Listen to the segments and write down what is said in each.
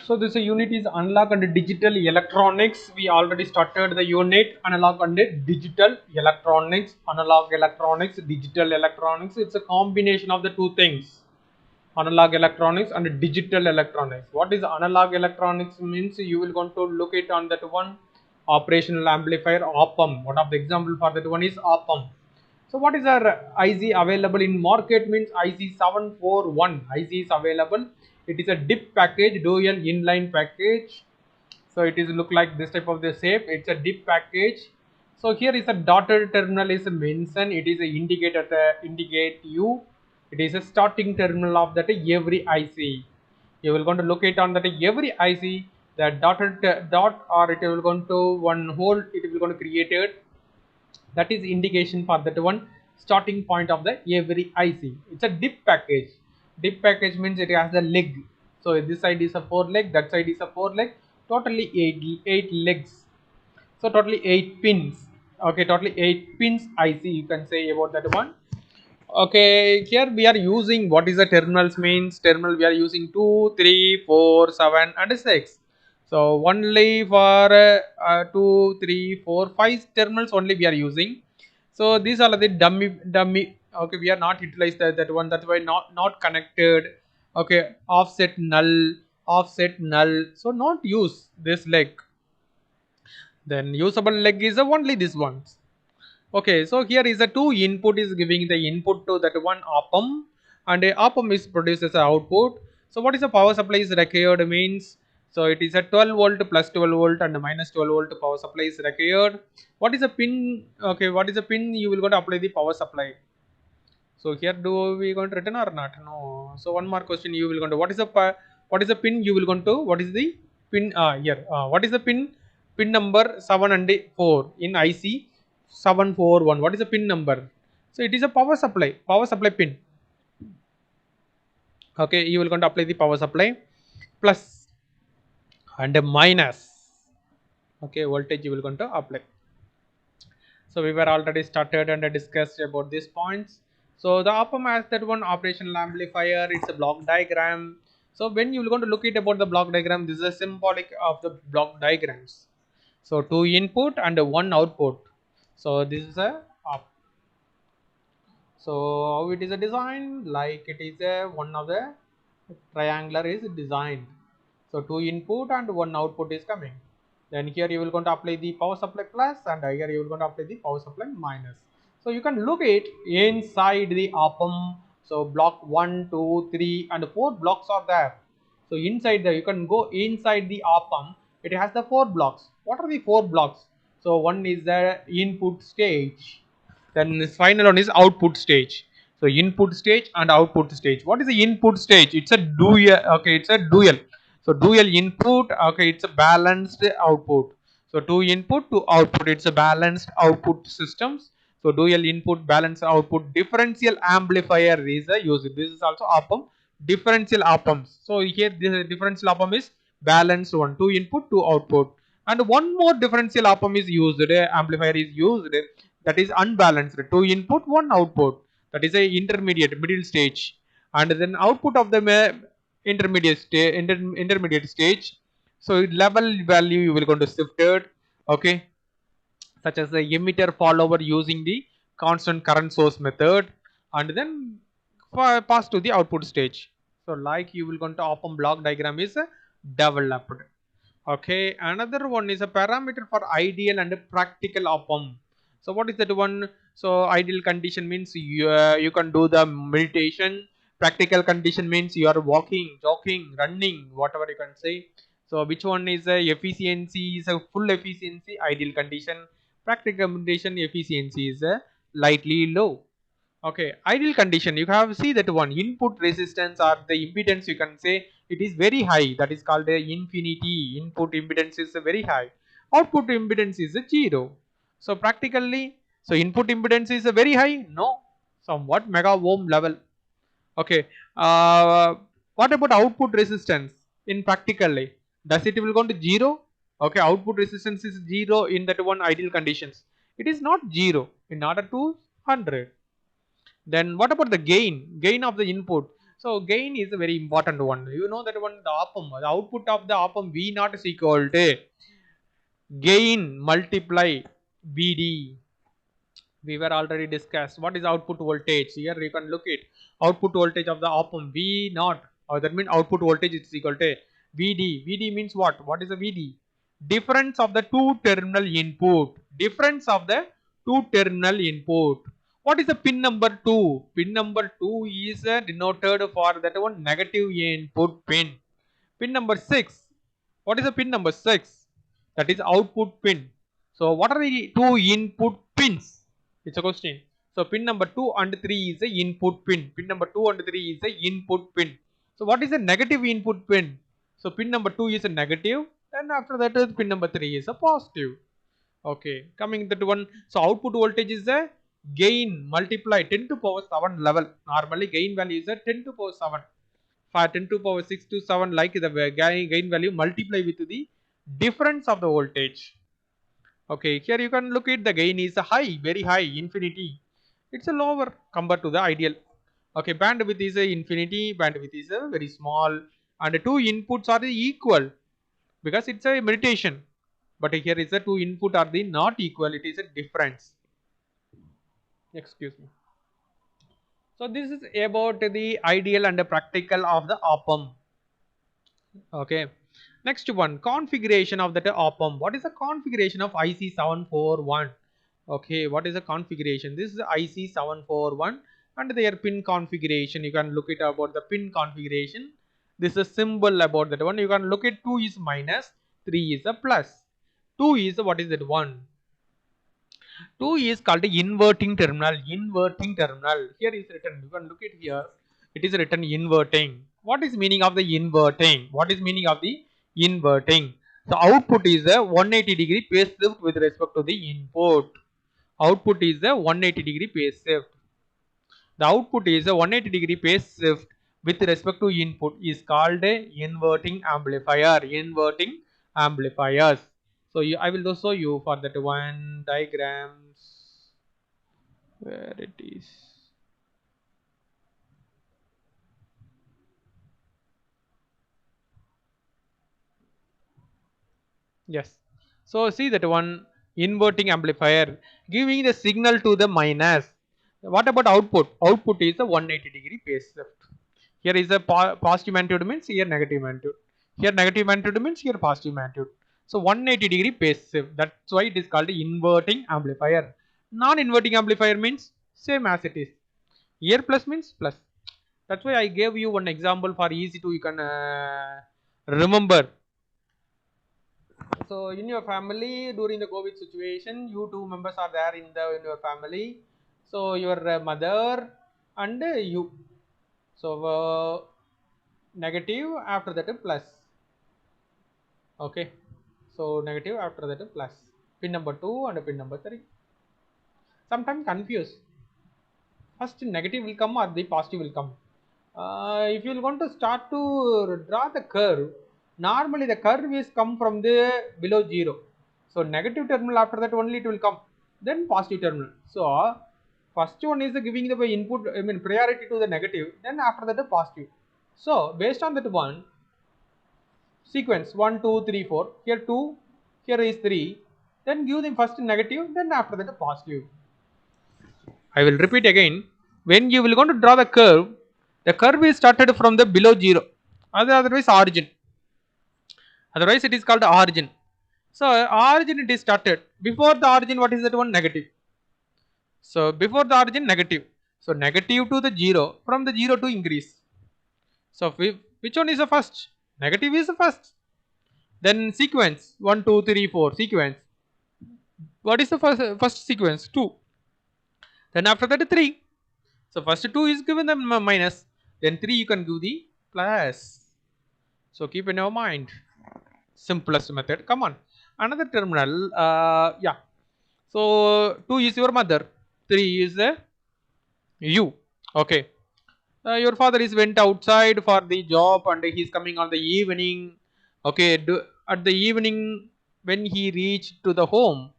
So this unit is analog and digital electronics. We already started the unit analog and digital electronics. Analog electronics, digital electronics. It's a combination of the two things. Analog electronics and digital electronics. What is analog electronics means? You will going to look it on that one operational amplifier op-amp. One of the example for that one is op-amp. So what is our IC available in market means IC741. IC is available. It is a DIP package, dual inline package. So it is look like this type of the shape. It's a DIP package. So here is a dotted terminal is mentioned. It is a indicator indicate you. It is a starting terminal of that every IC. You will going to locate on that every IC the dotted dot or it will going to one hole. It will going to create it, that is indication for that one starting point of the every IC. It's a DIP package. DIP package means it has the leg. So this side is a 4 leg, that side is a 4 leg, totally eight legs. So totally 8 pins. Okay, totally 8 pins IC you can say about that one. Okay, here we are using what is the terminals means. Terminal we are using 2, 3, 4, 7 and 6. So only for 2, 3, 4, 5 terminals only we are using. So these are the dummy. Okay, we are not utilized that one. That's why not connected. Okay, offset null. So not use this leg. Then usable leg is only this one. Okay, so here is the two input is giving the input to that one op-amp and a op-amp is produces a output. So what is the power supply is required means, so it is a 12 volt plus 12 volt and minus 12 volt power supply is required. What is the pin? Okay, what is the pin you will go to apply the power supply? So here do we going to written or not? No. So one more question you will go to, what is the pin you will go to, what is the pin here what is the pin number 7 and 4 in IC 741? What is the pin number? So it is a power supply pin. Okay, you will going to apply the power supply plus and minus. Okay, voltage you will going to apply. So we were already started and discussed about these points. So the op-amp has that one operational amplifier. It's a block diagram. So when you are going to look at about the block diagram, this is a symbolic of the block diagrams. So two input and one output. So this is a op. So how it is a design, like it is a one of the triangular is designed. So two input and one output is coming. Then here you will going to apply the power supply plus and here you will going to apply the power supply minus. So you can look it inside the op-amp. So block 1, 2, 3 and 4 blocks are there. So inside there you can go inside the op-amp. It has the 4 blocks. What are the 4 blocks? So one is the input stage. Then this final one is output stage. So input stage and output stage. What is the input stage? It's a dual. Okay, it's a dual. So dual input. Okay, it's a balanced output. So two input to output. It's a balanced output systems. So dual input, balanced output. Differential amplifier is a use. This is also op-amp. Differential op-amps. So here this differential op-amp is balanced one. Two input, two output. And one more differential op-amp is used. Amplifier is used, that is unbalanced, two input one output, that is a intermediate middle stage, and then output of the intermediate stage. So level value you will going to shift it. Okay, such as the emitter follower using the constant current source method, and then pass to the output stage. So like you will going to op-amp block diagram is developed. Okay, another one is a parameter for ideal and practical op-amp. So what is that one? So ideal condition means you can do the meditation. Practical condition means you are walking, jogging, running, whatever you can say. So which one is a efficiency is a full efficiency ideal condition. Practical condition efficiency is a lightly low. Okay, ideal condition you have see that one input resistance or the impedance you can say it is very high, that is called a infinity. Input impedance is very high, output impedance is a zero. So practically, so input impedance is a very high, no, somewhat mega ohm level. Okay, what about output resistance in practically? Does it will go to zero? Okay, output resistance is zero in that one ideal conditions. It is not zero in order to 100. Then what about the gain? Gain of the input. So gain is a very important one. You know that one, the oppum, the output of the oppum V naught is equal to gain multiply VD. We were already discussed what is output voltage. Here you can look it, output voltage of the oppum V naught, or that means output voltage is equal to VD. VD means what is the VD? Difference of the two terminal input. Difference of the two terminal input. What is the pin number 2? Pin number 2 is denoted for that one negative input pin. Pin number 6. What is the pin number 6? That is output pin. So what are the two input pins? It's a question. So pin number 2 and 3 is the input pin. Pin number 2 and 3 is the input pin. So what is the negative input pin? So pin number 2 is a negative, and after that pin number 3 is a positive. Okay, coming that one. So output voltage is the gain multiply 10 to power 7 level. Normally gain value is a 10 to power 7. For 10 to power 6 to 7, like the gain value multiply with the difference of the voltage. Okay, here you can look at the gain is a high, very high, infinity. It's a lower compared to the ideal. Okay, bandwidth is a infinity, bandwidth is a very small, and the two inputs are equal because it's a meditation. But here is the two input are the not equal, it is a difference. Excuse me. So this is about the ideal and the practical of the oppum. Okay. Next one, configuration of that oppum. What is the configuration of IC741? Okay, what is the configuration? This is IC741 and their pin configuration. You can look it about the pin configuration. This is a symbol about that one. You can look at 2 is minus, 3 is a plus. 2 is what is that one? 2 is called inverting terminal. Inverting terminal. Here is written. You can look at here. It is written inverting. What is meaning of the inverting? What is meaning of the inverting? So output is a 180-degree phase shift with respect to the input. Output is a 180-degree phase shift. The output is a 180-degree phase shift with respect to input is called a inverting amplifier. Inverting amplifiers. So I will show you for that one diagrams where it is. Yes. So see that one inverting amplifier giving the signal to the minus. What about output? Output is a 180-degree phase shift. Here is a positive magnitude means here negative magnitude. Here negative magnitude means here positive magnitude. So 180-degree phase shift. That's why it is called inverting amplifier. Non-inverting amplifier means same as it is. Here plus means plus. That's why I gave you one example for easy to you can remember. So in your family during the COVID situation, you two members are there in your family. So your mother and you. So negative after that plus. Okay. So negative after that plus. Pin number 2 and pin number 3. Sometimes confused. First negative will come or the positive will come. If you want to start to draw the curve, normally the curve is come from the below 0. So negative terminal after that only it will come. Then positive terminal. So first one is giving the input, I mean priority to the negative. Then after that the positive. So based on that one, sequence 1, 2, 3, 4. Here 2, here is 3. Then give them first negative, then after that a positive. I will repeat again. When you will going to draw the curve is started from the below 0. Otherwise origin. Otherwise it is called origin. So origin it is started. Before the origin what is that one? Negative. So before the origin negative. So negative to the 0. From the 0 to increase. So which one is the first? Negative is the first. Then sequence 1, 2, 3, 4 sequence. What is the first sequence? 2. Then after that 3. So first 2 is given the minus. Then 3 you can do the plus. So keep in your mind. Simplest method. Come on. Another terminal. Yeah. So 2 is your mother. 3 is you. Okay. Your father is went outside for the job and he is coming on the evening. Okay. At the evening when he reached to the home.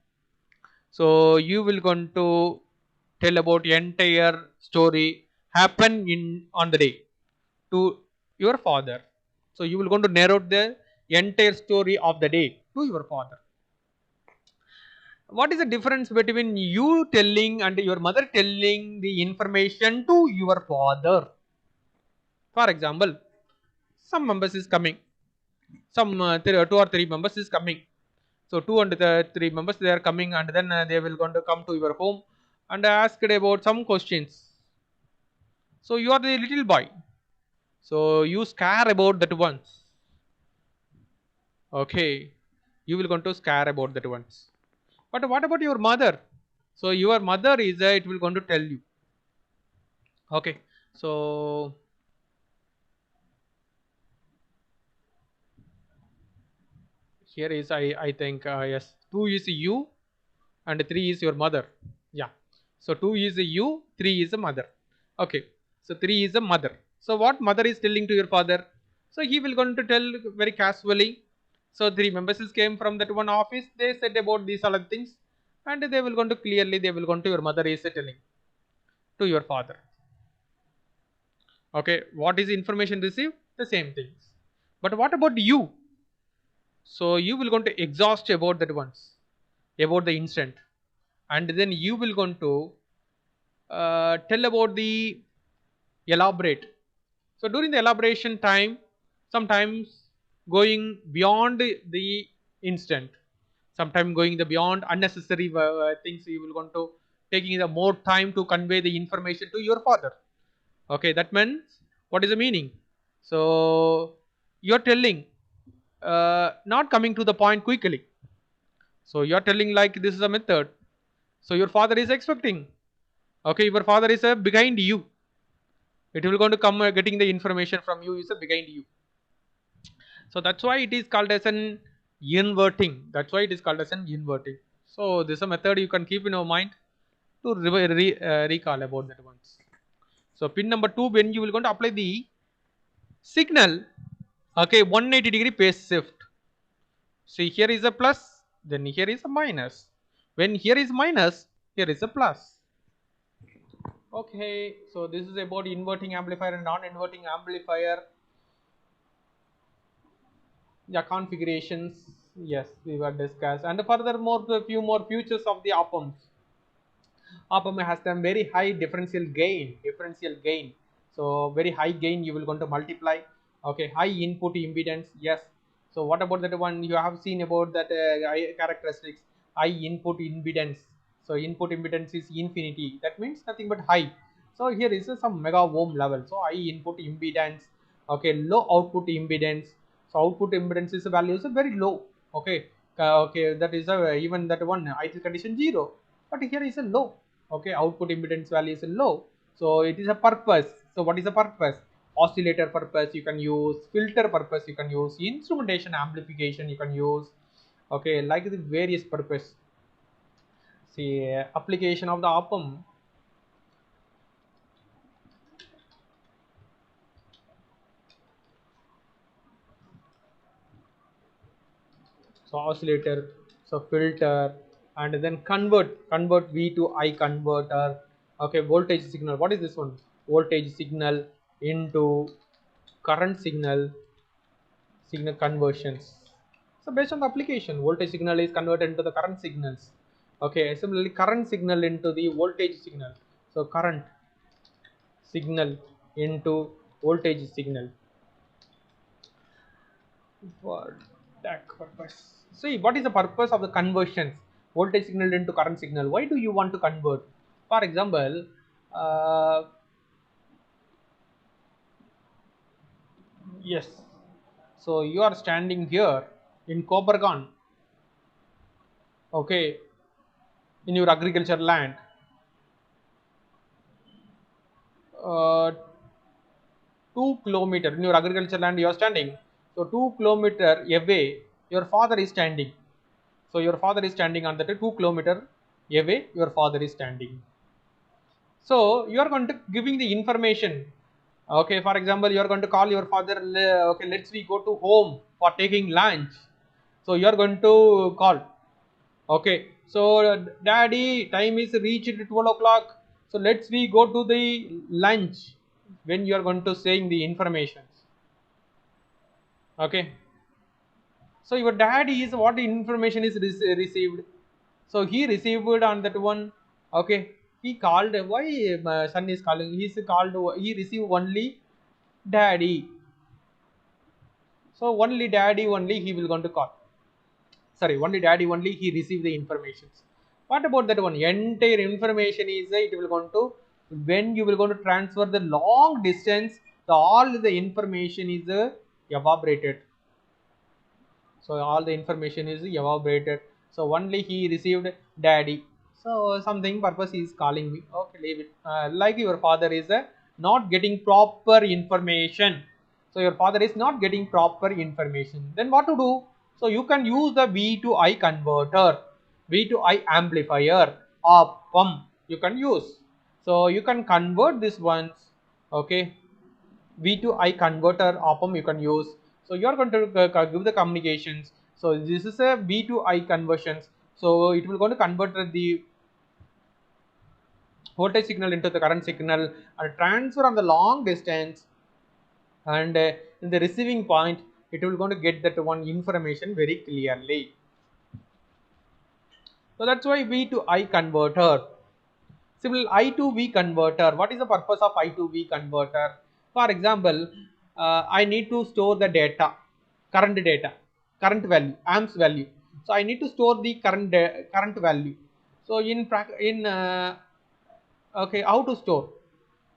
So you will going to tell about entire story happen in on the day. to your father. So you will going to narrate the entire story of the day to your father. What is the difference between you telling and your mother telling the information to your father? For example, some members is coming, some two or three members is coming. So two and the three members they are coming, and then they will going to come to your home and ask about some questions. So you are the little boy, so you scare about that ones. Okay, you will going to scare about that ones. But what about your mother? So your mother is it will going to tell you. Okay, so here is I think yes, 2 is you and 3 is your mother. Yeah, so 2 is you, 3 is a mother. Okay, so 3 is a mother. So what mother is telling to your father? So he will going to tell very casually. So 3 members came from that one office, they said about these other things, and they will going to clearly they will going to your mother is telling to your father. Okay, what is information received? The same things. But what about you? So you will going to exhaust about that ones, about the instant, and then you will going to tell about the elaborate. So during the elaboration time, sometimes going beyond the instant, sometimes going the beyond unnecessary things. You will going to taking the more time to convey the information to your father. Okay, that means what is the meaning? So you're telling, not coming to the point quickly. So you're telling like this is a method. So your father is expecting. Okay, your father is behind you. It will going to come getting the information from you is behind you. So that's why it is called as an inverting. That's why it is called as an inverting. So this is a method you can keep in your mind to recall about that ones. So pin number 2, when you will going to apply the signal, okay, 180-degree phase shift. See, here is a plus, then here is a minus. When here is minus, here is a plus. Okay, so this is about inverting amplifier and non-inverting amplifier. Yeah, configurations. Yes, we were discussed, and furthermore, a few more features of the op-amps. Op-amp has some very high differential gain. Differential gain. So very high gain you will going to multiply. Okay, high input impedance. Yes. So what about that one? You have seen about that characteristics. High input impedance. So input impedance is infinity. That means nothing but high. So here is some mega ohm level. So high input impedance. Okay, low output impedance. So output impedance is a value is very low. Okay, okay, that is even that one ideal condition 0, but here is a low. Okay, output impedance value is low, so it is a purpose. So what is the purpose? Oscillator purpose you can use, filter purpose you can use, instrumentation amplification you can use. Okay, like the various purpose. See, application of the op-amp. So oscillator, so filter, and then convert V to I converter. Okay, voltage signal. What is this one? Voltage signal into current signal conversions. So based on the application, voltage signal is converted into the current signals. Okay, similarly current signal into the voltage signal. So current signal into voltage signal. For that purpose. See, what is the purpose of the conversions? Voltage signal into current signal. Why do you want to convert? For example, uh, yes. So you are standing here in Kobergan, okay, in your agriculture land. Uh, 2 kilometer in your agriculture land you are standing. So 2 kilometer away, your father is standing. So your father is standing on that 2 kilometer away. Your father is standing. So you are going to giving the information. Okay, for example, you are going to call your father. Okay, let's we go to home for taking lunch. So you are going to call. Okay, so daddy, time is reached 12 o'clock. So let's we go to the lunch. when you are going to saying the informations. Okay, so your dad is what the information is received. So he received on that one. Okay, he called, why my son is calling, he's called, he received only daddy. So only daddy only he will going to call, sorry, only daddy only he receive the informations. What about that one entire information is it will going to, when you will going to transfer the long distance, all the information is evaporated. So all the information is evaporated. So only he received daddy. So something purpose he is calling me, okay, leave it. Like your father is not getting proper information. So your father is not getting proper information, then what to do? So you can use the V to I converter, V to I amplifier, op-amp you can use. So you can convert this ones. Okay, V to I converter op-amp you can use. So you are going to give the communications. So this is a V to I conversions. So it will going to convert the voltage signal into the current signal and transfer on the long distance, and in the receiving point it will going to get that one information very clearly. So that's why V to I converter. Similarly, I to V converter. What is the purpose of I to V converter? For example, I need to store the data, current value, amps value. So I need to store the current value. So okay, how to store?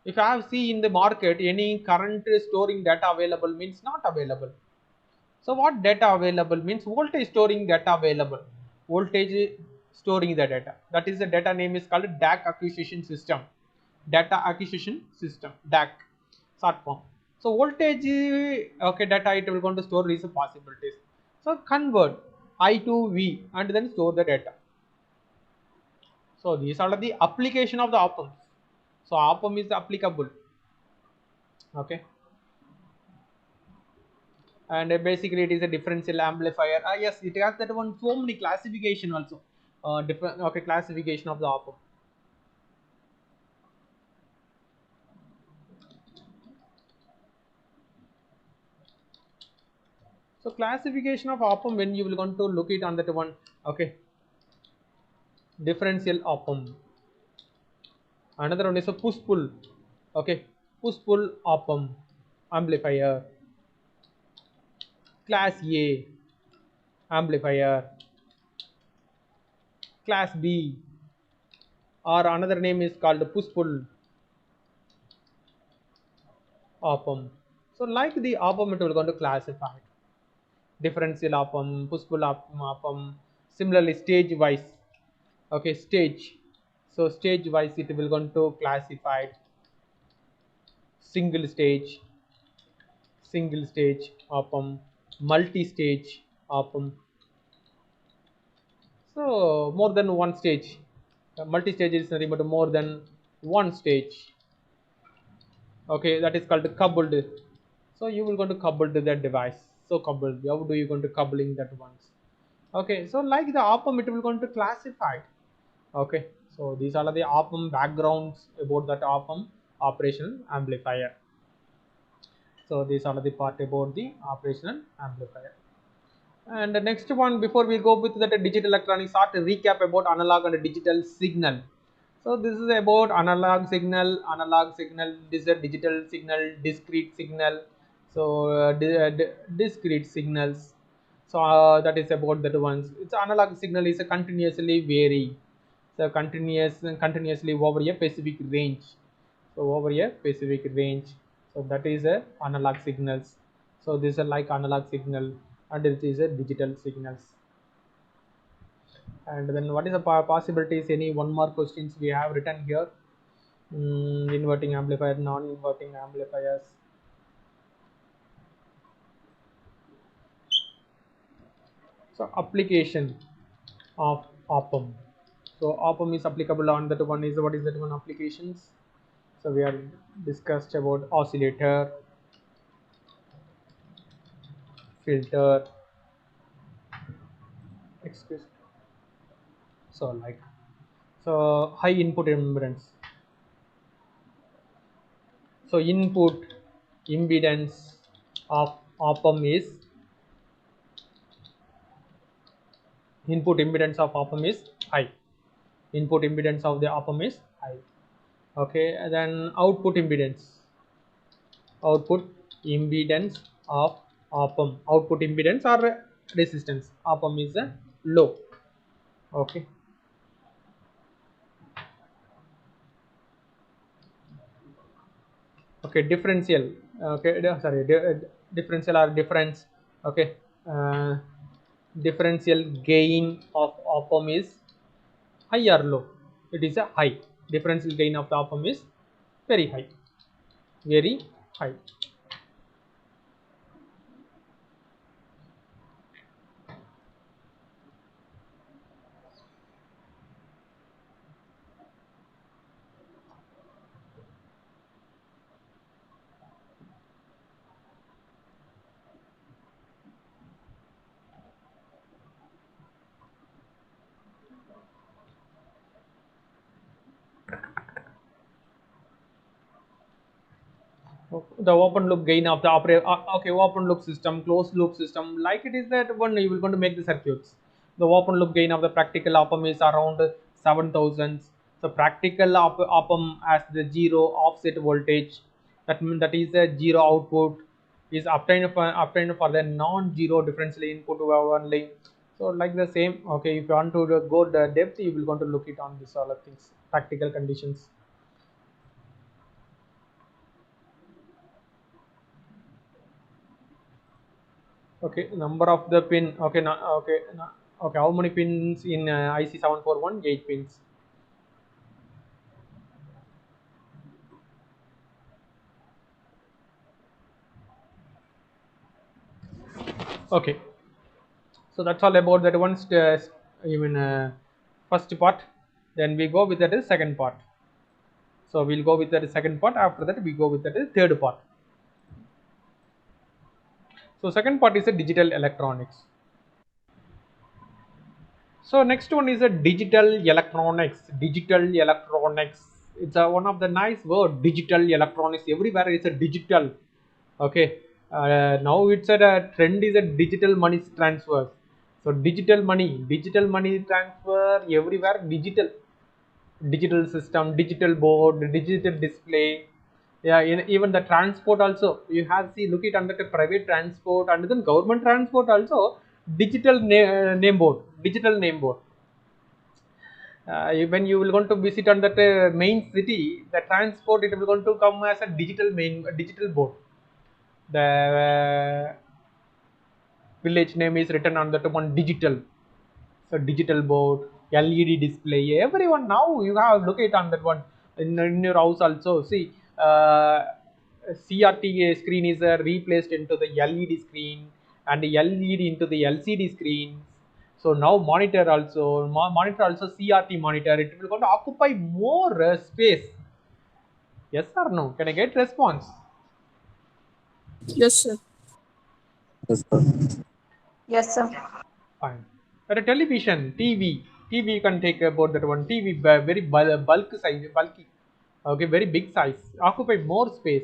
If I have see in the market any current storing data available means not available. So what data available means voltage storing data available. Voltage storing the data. That is the data name is called DAC acquisition system. Data acquisition system, DAC short form. So voltage okay data it will going to store is a possibilities. So convert I to V and then store the data. So these are the application of the op-amp. So op-amp is applicable. Okay. And basically it is a differential amplifier. Yes, it has that one so many classification also. Different, okay, classification of the op-amp. So classification of op-amp, when you will going to look it on that one. Okay, differential op-amp. Another one is a push pull. Okay, push pull op-amp amplifier. Class A amplifier, class B, or another name is called push pull op-amp. So like the op-amp it will going to classify differential op-amp, push pull op-amp. Similarly stage wise. Okay, stage. So stage wise it will going to classify single stage op-amp, multi stage op-amp. So more than one stage. Multi stage is nothing but more than one stage. Okay, that is called coupled. So you will going to couple to that device. So coupled, how do you going to coupling that ones? Okay, so like the op-amp it will going to classify. Okay, so these are the op-amp backgrounds about that op-amp operational amplifier. So these are the part about the operational amplifier. And the next one, before we go with that digital electronics, start to recap about analog and digital signal. So this is about analog signal. This is a digital signal, discrete signal. So discrete signals. So that is about that ones. It's analog signal is a continuously vary. So continuously over a specific range. So over a specific range. So that is a analog signals. So these are like analog signal, and it is a digital signals. And then what is the possibilities? Any one more questions we have written here. Inverting amplifier, non-inverting amplifiers. So application of op-amp. So op-amp is applicable on that one is what is that one applications. So we are discussed about oscillator, filter, excuse. So like, so high input impedance, So input impedance of op-amp is high. Input impedance of the op-amp is high. Okay, and then output impedance of op-amp, output impedance or resistance op-amp is low. Okay, okay, differential, okay, sorry, differential or difference, okay, uh, differential gain of op-amp is high or low? It is a high. Differential gain of the op-amp is very high, very high. The open loop gain of the okay, open loop system, closed loop system, like it is that one you will going to make the circuits. The open loop gain of the practical op-amp is around 7,000. So practical op-amp has the zero offset voltage, that means that is a zero output, is obtained for the non-zero differential input only. So like the same, okay, if you want to go the depth, you will going to look it on this all of things, practical conditions. Okay, number of the pin. Okay, okay, okay. How many pins in IC 741? 8 pins. Okay, so that's all about that one. Even first part. Then we go with that is second part. So we'll go with that second part. After that, we go with that is third part. So second part is a digital electronics. So next one is a digital electronics. Digital electronics. It's a, one of the nice word. Digital electronics. Everywhere it's a digital. Okay. Now it's a trend is a digital money transfer. So digital money transfer everywhere. Digital system, digital board, digital display. Yeah, even the transport also. You have see look it under the private transport and then government transport also. Name board, digital name board. When you will going to visit on that main city, the transport it will going to come as a digital board. The village name is written on that one digital. So digital board, LED display, everyone now you have look it on that one in your house also. See, CRT screen is replaced into the LED screen and LED into the LCD screens. So now monitor also CRT monitor, it will going to occupy more space. Yes or no? Can I get response? Yes, sir. Yes, sir. Yes, sir. Fine. But a television, TV you can take about that one. TV very bulk size, bulky. Okay, very big size, occupy more space.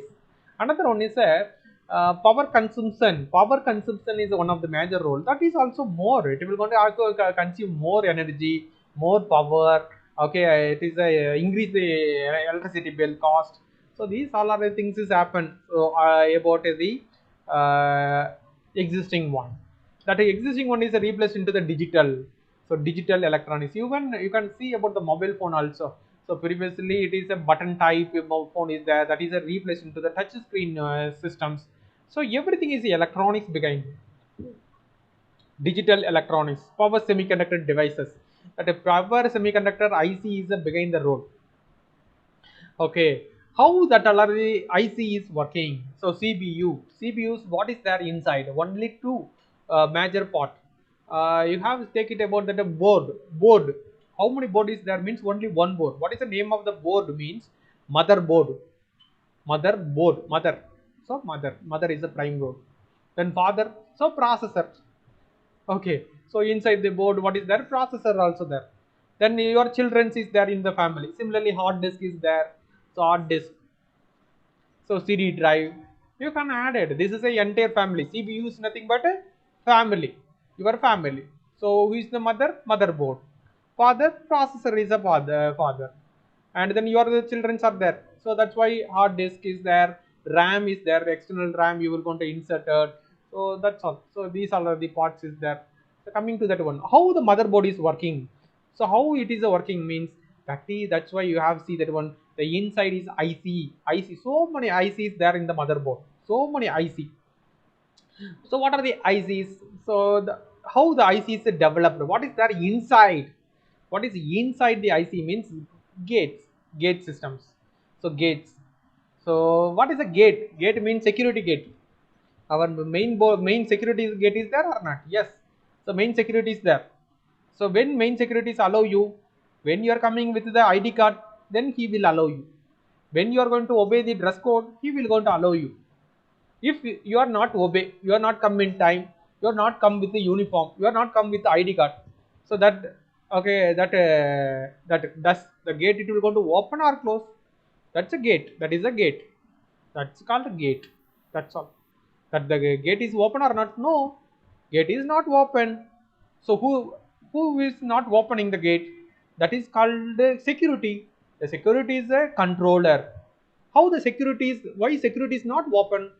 Another one is a power consumption. Power consumption is one of the major role. That is also more. It will going to consume more energy, more power. Okay, it is a increase the electricity bill cost. So these all are the things is happen. So about the uh, existing one. That existing one is replaced into the digital. So digital electronics, you can see about the mobile phone also. So previously it is a button type mobile phone is there, that is a replaced into the touch screen systems. So everything is electronics behind. Digital electronics, power semiconductor devices, that a power semiconductor IC is behind the role. Okay, how that already IC is working. So CPUs, what is there inside? Only two major part. You have to take it about that board. How many board is there? Means only one board. What is the name of the board? Means motherboard. Mother. So mother is the prime board. Then father. So processor. Okay, so inside the board, what is there? Processor also there. Then your children's is there in the family. Similarly, hard disk is there. So hard disk, So CD drive, you can add it. This is a entire family. CPU is nothing but a family, your family. So who is the mother? Motherboard. Father, processor is a father. And then your the children are there. So that's why hard disk is there, RAM is there, external RAM you will going to insert it. So that's all. So these are the parts is there. So coming to that one, how the motherboard is working. So how it is working means that's why you have see that one. The inside is IC. So many ICs there in the motherboard. So many IC. So what are the ICs? So how the ICs are developed? What is there inside? What is inside the IC means gates, gate systems. So gates. So what is a gate? Gate means security gate. Our main security gate is there or not? Yes. So main security is there. So when main securities allow you, when you are coming with the ID card, then he will allow you. When you are going to obey the dress code, he will going to allow you. If you are not obey, you are not come in time, you are not come with the uniform, you are not come with the ID card. So that okay, that does the gate it will going to open or close. That's a gate. That is a gate. That's called a gate. That's all. That the gate is open or not? No, gate is not open. So who is not opening the gate? That is called security. The security is a controller. How the security is? Why security is not open?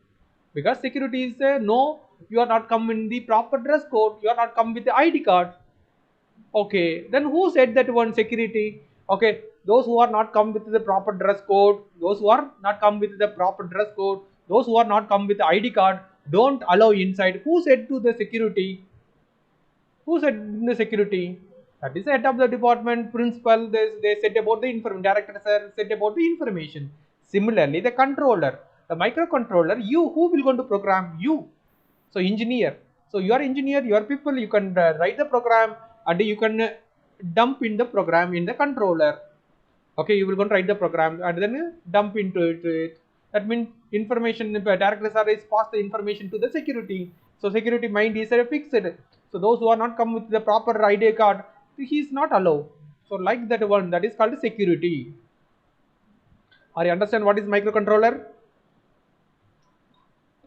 Because security is no, you are not come in the proper dress code. You are not come with the ID card. Okay, then who said that one security? Okay, those who are not come with the proper dress code, those who are not come with the proper dress code, those who are not come with the ID card, don't allow inside. Who said to the security? Who said in the security? That is the head of the department, principal. They said about the information. Director sir said about the information. Similarly, the controller, the microcontroller, you who will going to program you? So engineer. So you are engineer, you are people. You can write the program and you can dump in the program in the controller. Okay, you will go and write the program and then dump into it. That means information directors are is pass the information to the security. So security mind is fixed. So those who are not come with the proper ID card, he is not allowed. So like that one, that is called security. Are you understand what is microcontroller?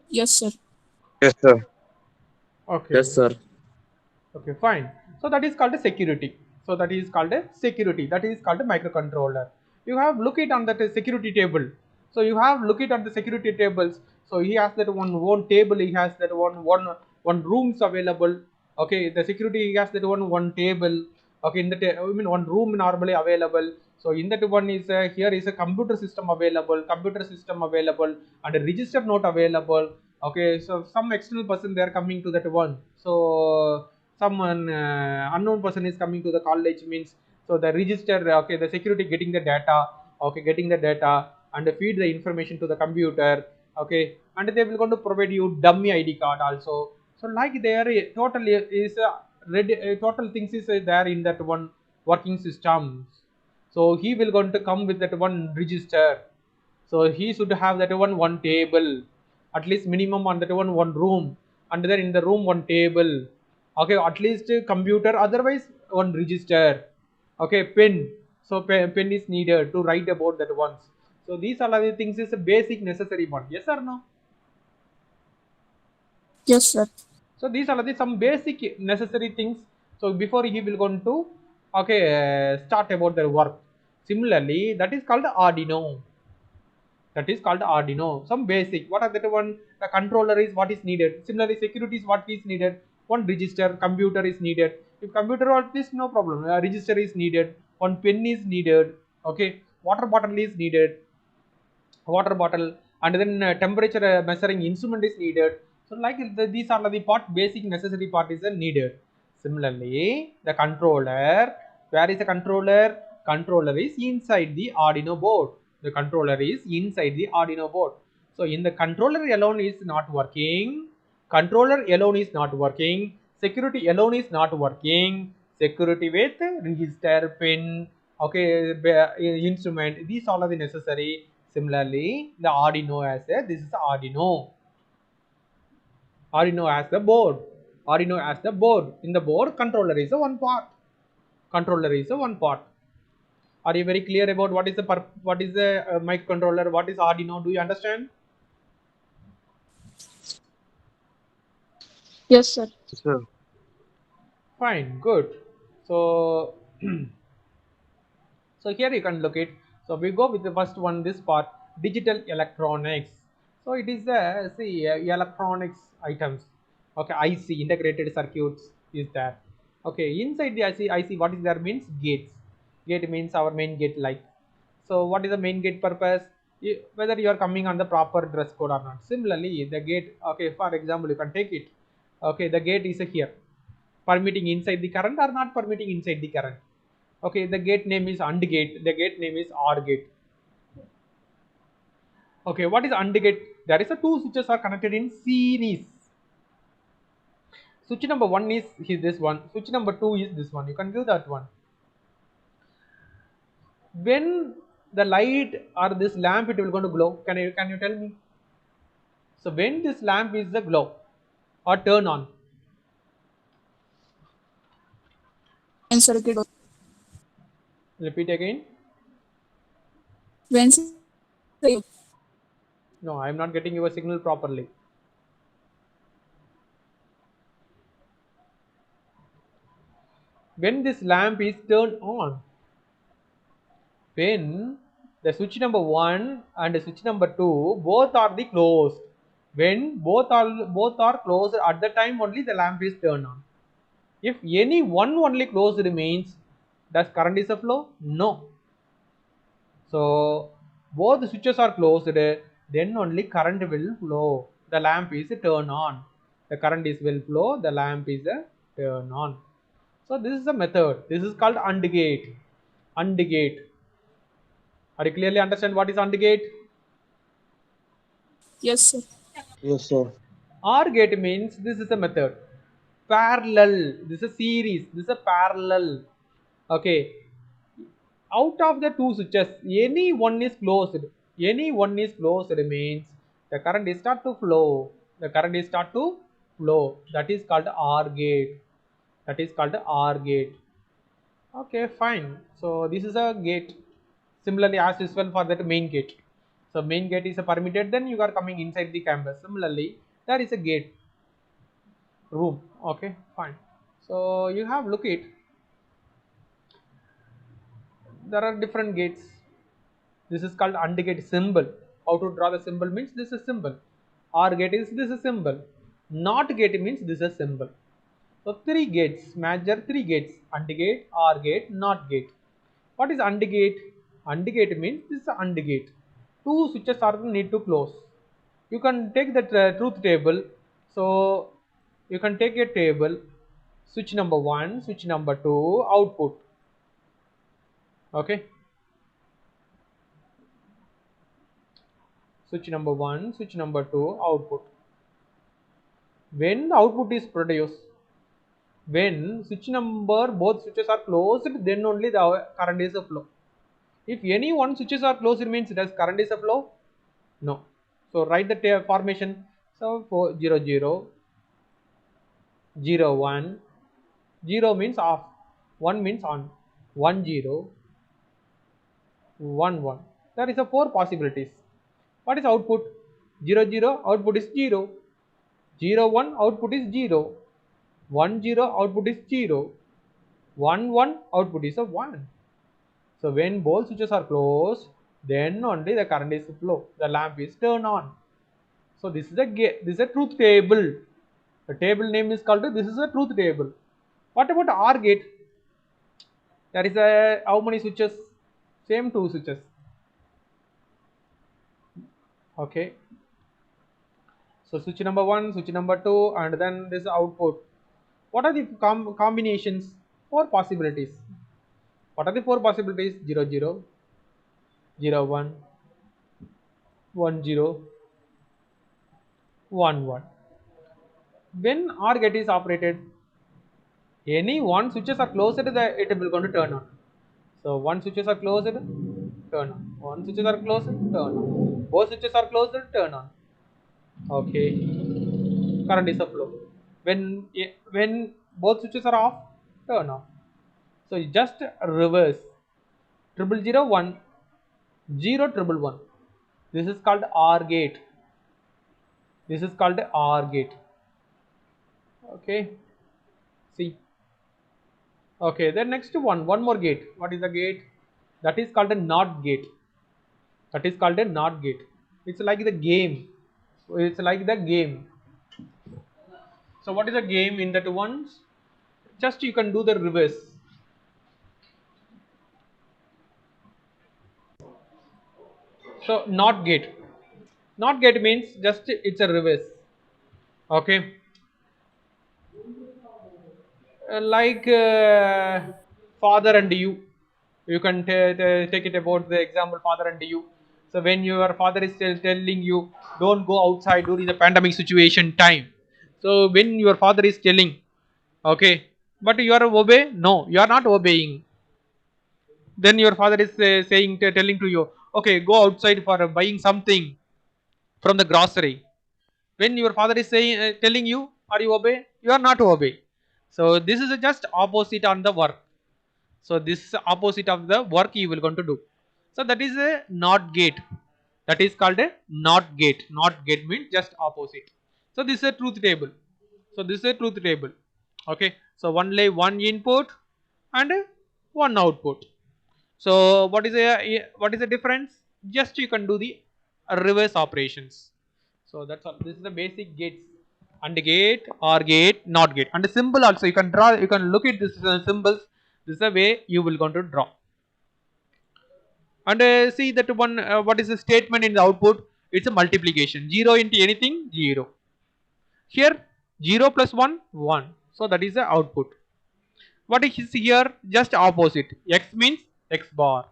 Yes, sir. Yes, sir. Okay. Yes, sir. Okay, fine. So that is called a security. So that is called a security. That is called a microcontroller. You have look it on that security table. So you have look it on the security tables. So he has that one table. He has that one rooms available. Okay, the security he has that one table. Okay, in the I mean one room normally available. So in that one is here is a computer system available, and a register note available. Okay, so some external person they are coming to that one. So someone unknown person is coming to the college means, so the register, okay, the security getting the data, okay, getting the data and feed the information to the computer. Okay, and they will going to provide you dummy ID card also. So like there totally is total things is there in that one working system. So he will going to come with that one register. So he should have that one table, at least minimum on that one room, and then in the room one table. Okay, at least computer, otherwise one register. Okay, pen. So pen is needed to write about that ones. So these are the things is a basic necessary one. Yes or no? Yes, sir. So these are the some basic necessary things. So before he will going to okay start about their work. Similarly, that is called Arduino. That is called Arduino. Some basic. What are that one? The controller is what is needed. Similarly, security is what is needed. One register, computer is needed. If computer or this, no problem. A register is needed. One pen is needed. Okay. Water bottle is needed. Water bottle, and then temperature measuring instrument is needed. So like these are the part basic necessary part is needed. Similarly, the controller, where is the controller? Controller is inside the Arduino board. The controller is inside the Arduino board. So in the controller alone is not working. Controller alone is not working. Security alone is not working. Security with register, pin, okay, instrument. These all are the necessary. Similarly, the Arduino has a this is the Arduino. Arduino has the board. Arduino has the board. In the board, controller is a one part. Controller is a one part. Are you very clear about what is the microcontroller, what is Arduino? Do you understand? Yes, sir. Sir. Fine, good. So so here you can look it. So we go with the first one, this part, digital electronics. So it is electronics items. Okay, IC, integrated circuits is there. Okay, inside the IC, what is there means gates. Gate means our main gate like. So what is the main gate purpose? Whether you are coming on the proper dress code or not. Similarly, the gate. Okay, for example, you can take it. Okay, the gate is here, permitting inside the current or not permitting inside the current. Okay, the gate name is AND gate, the gate name is OR gate. Okay, what is AND gate? There is a two switches are connected in series. Switch number one is this one, switch number two is this one. You can give that one. When the light or this lamp it will going to glow, can you tell me? So when this lamp is the glow or turn on? When circuit Repeat again. when circuit No, I am not getting your signal properly. When this lamp is turned on, when the switch number 1 and the switch number 2 both are the closed, when both are closed, at the time only the lamp is turned on. If any one only closed remains, does current is a flow? No. So both the switches are closed, then only current will flow, the lamp is turned on, the current is will flow, the lamp is turn on. So this is a method, this is called AND gate. AND gate. Are you clearly understand what is AND gate? Yes, sir. Yes, sir. OR gate means this is a method. Parallel. This is a series. This is a parallel. Okay. Out of the two switches, any one is closed. Any one is closed means the current is start to flow. The current is start to flow. That is called OR gate. That is called OR gate. Okay, fine. So this is a gate. Similarly, as usual for that main gate. So main gate is a permitted, then you are coming inside the campus. Similarly, there is a gate room. Okay, fine. So you have look it. There are different gates. This is called AND gate symbol. How to draw the symbol means this is symbol. OR gate is this is symbol. NOT gate means this is symbol. So three gates, major three gates: AND gate, OR gate, NOT gate. What is AND gate? AND gate means this is AND gate. Two switches are need to close. You can take the truth table. So you can take a table, switch number 1, switch number 2, output. Okay. Switch number 1, switch number 2, output. When the output is produced, when switch number both switches are closed, then only the current is a flow. If any one switches are closed, it means does current is a flow? No. So write the formation. So for 0 0 0 1, 0 means off, 1 means on, 1 0 1 1. There is a 4 possibilities. What is output? 0 0 output is 0, 0 1 output is 0, 1 0 output is 0, 1 1 output is a 1. So when both switches are closed, then only the current is flow, the lamp is turned on. So this is a truth table. The table name is called, this is a truth table. What about OR gate? There is a how many switches? Same two switches. Okay. So switch number 1, switch number 2, and then this output. What are the combinations? 4 possibilities. What are the 4 possibilities? 0 0, 0 1, 1 0, 1 1. When OR gate is operated, any one switches are closed, it will going to turn on. So one switches are closed, turn on. One switches are closed, turn on. Both switches are closed, turn on. Okay. Current is a flow. When both switches are off, turn off. So just reverse. 00001 011. This is called OR gate. This is called OR gate. Okay, see. Okay, then next one more gate. What is the gate? That is called a NOT gate. That is called a NOT gate. It's like the game. It's like the game. So what is the game in that ones? Just you can do the reverse. So NOT gate. NOT gate means just it's a reverse. Okay. Like father and you can take it about the example father and you. So when your father is telling you don't go outside during the pandemic situation time, so when your father is telling, okay, but you are obey, no, you are not obeying. Then your father is saying, telling to you, okay, go outside for buying something from the grocery. When your father is saying, telling you, are you obey? You are not obey. So this is just opposite on the work. So this is opposite of the work you will going to do. So that is a NOT gate. That is called a NOT gate. NOT gate means just opposite. So this is a truth table. So this is a truth table. Okay, so only one input and one output. So what is the difference? Just you can do the reverse operations. So that's all. This is the basic gates. And gate, OR gate, NOT gate. And the symbol also you can draw. You can look at this symbols. This is the way you will going to draw. And see that one. What is the statement in the output? It's a multiplication. 0 into anything, 0. Here 0 plus 1, 1. So that is the output. What is here? Just opposite. X means X bar.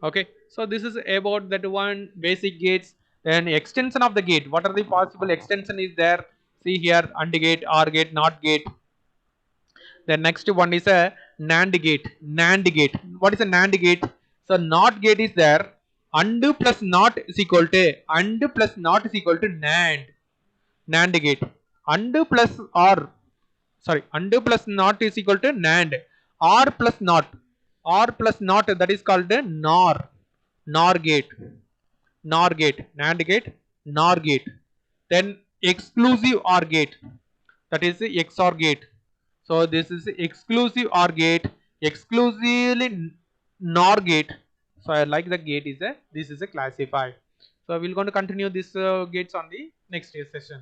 Okay, so this is about that one basic gates. Then extension of the gate. What are the possible extension is there? See here, AND gate, OR gate, NOT gate. The next one is a NAND gate. NAND gate. What is a NAND gate? So NOT gate is there. AND plus NOT is equal to AND plus NOT is equal to NAND. NAND gate. AND plus OR. Sorry, AND plus NOT is equal to NAND. OR plus NOT. OR plus NOT, that is called a NOR. NOR gate. NOR gate. NAND gate. NOR gate. Then exclusive OR gate. That is the XOR gate. So this is exclusive OR gate, exclusively NOR gate. So I like the gate is a, this is a classified. So we're going to continue this gates on the next session.